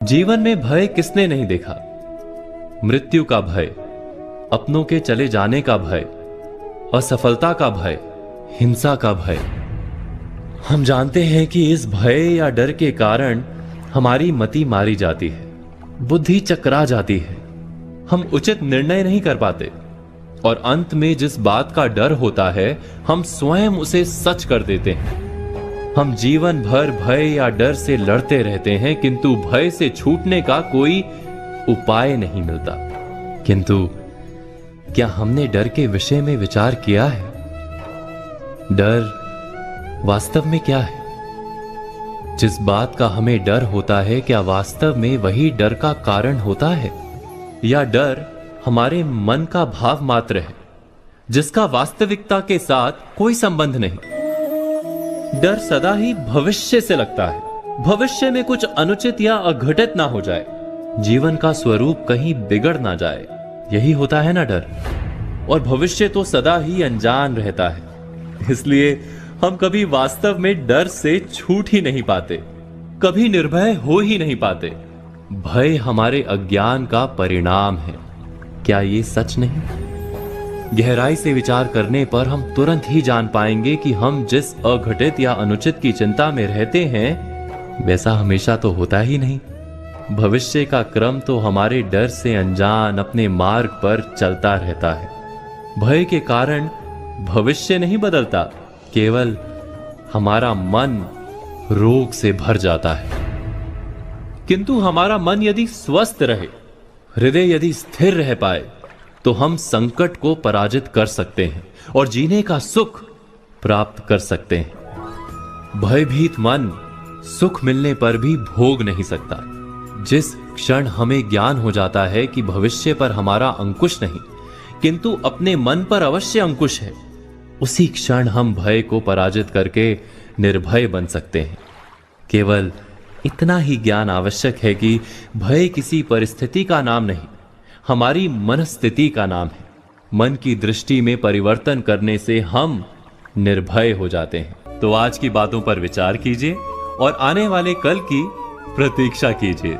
जीवन में भय किसने नहीं देखा। मृत्यु का भय, अपनों के चले जाने का भय, असफलता का भय, हिंसा का भय। हम जानते हैं कि इस भय या डर के कारण हमारी मति मारी जाती है, बुद्धि चकरा जाती है, हम उचित निर्णय नहीं कर पाते और अंत में जिस बात का डर होता है हम स्वयं उसे सच कर देते हैं। हम जीवन भर भय या डर से लड़ते रहते हैं, किंतु भय से छूटने का कोई उपाय नहीं मिलता। किंतु क्या हमने डर के विषय में विचार किया है? डर वास्तव में क्या है? जिस बात का हमें डर होता है, क्या वास्तव में वही डर का कारण होता है, या डर हमारे मन का भाव मात्र है जिसका वास्तविकता के साथ कोई संबंध नहीं? डर सदा ही भविष्य से लगता है, भविष्य में कुछ अनुचित या अघटित ना हो जाए, जीवन का स्वरूप कहीं बिगड़ ना जाए, यही होता है ना डर। और भविष्य तो सदा ही अनजान रहता है, इसलिए हम कभी वास्तव में डर से छूट ही नहीं पाते, कभी निर्भय हो ही नहीं पाते। भय हमारे अज्ञान का परिणाम है, क्या ये सच नहीं? गहराई से विचार करने पर हम तुरंत ही जान पाएंगे कि हम जिस अघटित या अनुचित की चिंता में रहते हैं वैसा हमेशा तो होता ही नहीं। भविष्य का क्रम तो हमारे डर से अनजान अपने मार्ग पर चलता रहता है। भय के कारण भविष्य नहीं बदलता, केवल हमारा मन रोग से भर जाता है। किंतु हमारा मन यदि स्वस्थ रहे, हृदय यदि स्थिर रह पाए, तो हम संकट को पराजित कर सकते हैं और जीने का सुख प्राप्त कर सकते हैं। भयभीत मन सुख मिलने पर भी भोग नहीं सकता। जिस क्षण हमें ज्ञान हो जाता है कि भविष्य पर हमारा अंकुश नहीं किंतु अपने मन पर अवश्य अंकुश है, उसी क्षण हम भय को पराजित करके निर्भय बन सकते हैं। केवल इतना ही ज्ञान आवश्यक है कि भय किसी परिस्थिति का नाम नहीं, हमारी मनस्थिति का नाम है। मन की दृष्टि में परिवर्तन करने से हम निर्भय हो जाते हैं। तो आज की बातों पर विचार कीजिए और आने वाले कल की प्रतीक्षा कीजिए।